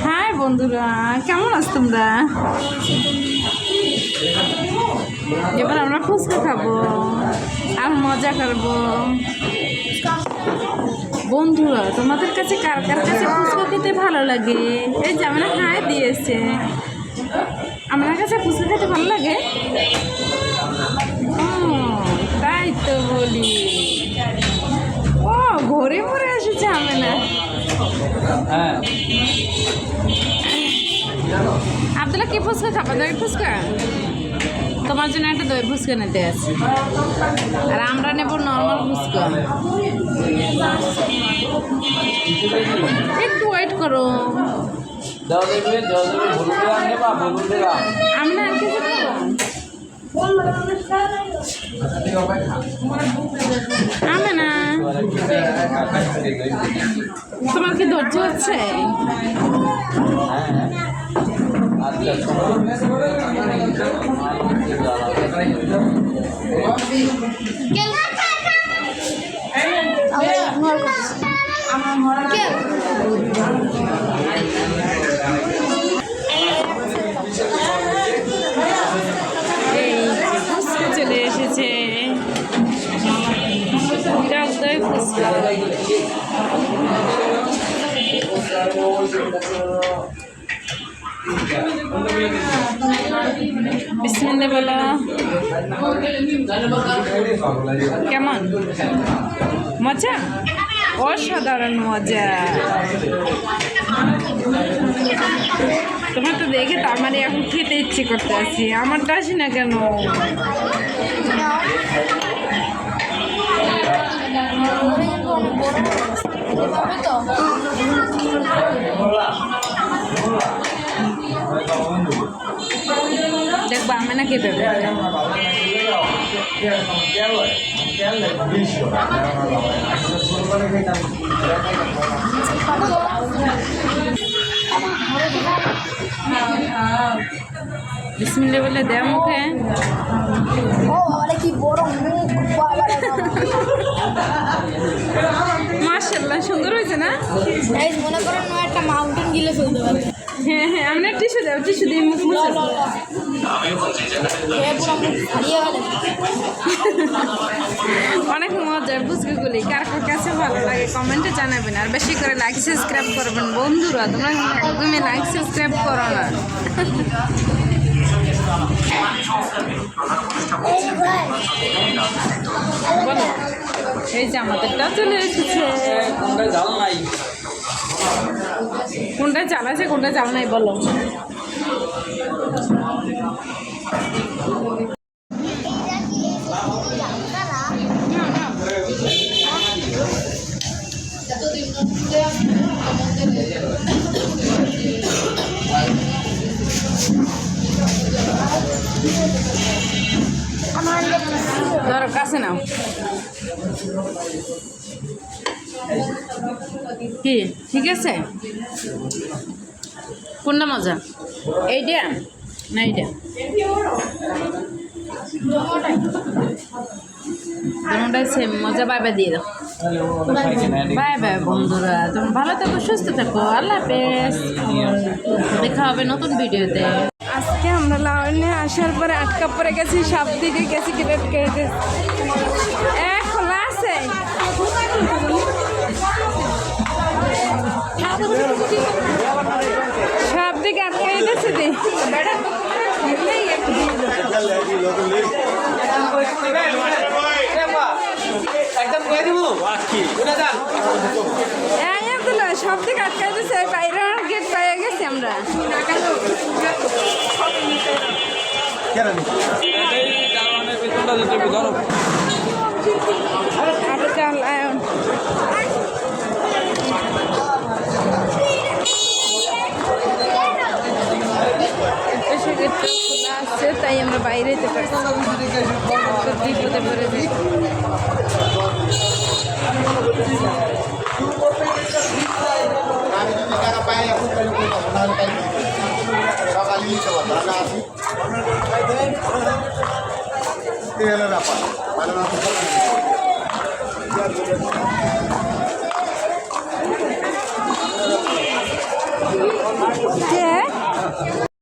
High বন্ধুরা, কেমন আছো তোমরা? এবার আমরা ফুচকা খাবো আর মজা করবো। বন্ধুরা, তোমাদের কাছে কার কার কাছে ফুচকা খেতে ভালো লাগে? এই যে আমরা হাই দিয়েছে, আমার কাছে ফুচকা খেতে ভালো লাগে। তাই তো বলি। ও ঘরে পরে এসেছে আমি না। আব্দুল্লাহ কি ফুচকা খাবা? দই ফুচকা? তোমার জন্য একটা দই ফুচকা নিতে আছে, আর আমরা নেব নর্মাল ফুচকা। একটু ওয়েট করো। আমি না আনতে আমি না। তোমার কি ধৈর্য হচ্ছে? চলে এসেছে দই ফুচকা। বিসমিল্লাহ বলো। কেমন মজা? অসাধারণ মজা। তোমার তো দেখে তো আমার এখন খেতে ইচ্ছে করতে আছি। আমারটা আসি না কেন? দেখবা আমি না খেতে বিসমিল্লাহ বলে দেয় মুখে। মাশাআল্লাহ, সুন্দর হয়েছে না? মনে করেন একটা মাউন্টেন গিলে ফেলতে পারে। হ্যাঁ হ্যাঁ, আমরা টিস্যু দেবো, টিস্যু দিয়ে মুখ মুছে। অনেক মজার ফুচকাগুলি। কার কার কাছে ভালো লাগে কমেন্টে জানাবেন, আর বেশি করে লাইক সাবস্ক্রাইব করবেন। বন্ধুরা, তোমরা একদমই লাইক সাবস্ক্রাইব করো না। বলো, এই যে আমাদেরটা চলে এসেছে। কোনটা চাল আছে, কোনটা চাল নাই বলো? ধরো কাছে নাও। কি ঠিক আছে? কোনটা মজা? এইটা না এইটা? দুটোটাই সেম মজা। বাই বাই দিয়ে দাও। বাই বাই বন্ধুরা, তুমি ভালো থাকো, সুস্থ থাকো। আল্লাহ হাফেজ। দেখা হবে নতুন ভিডিওতে। আজকে আমরা লাউনে আসার পরে আটকা পড়ে গেছি, সব দিকে গেছি কেটে কেটে। খোলা আছে, সব দিকে আটকে গেছে। সব দিকে আটকে গেছে, বাইরে গেট পেয়ে গেছি আমরা। খোলা আছে, তাই আমরা বাইরে যেতে পারছি। বিপদে পড়ে যাই। কে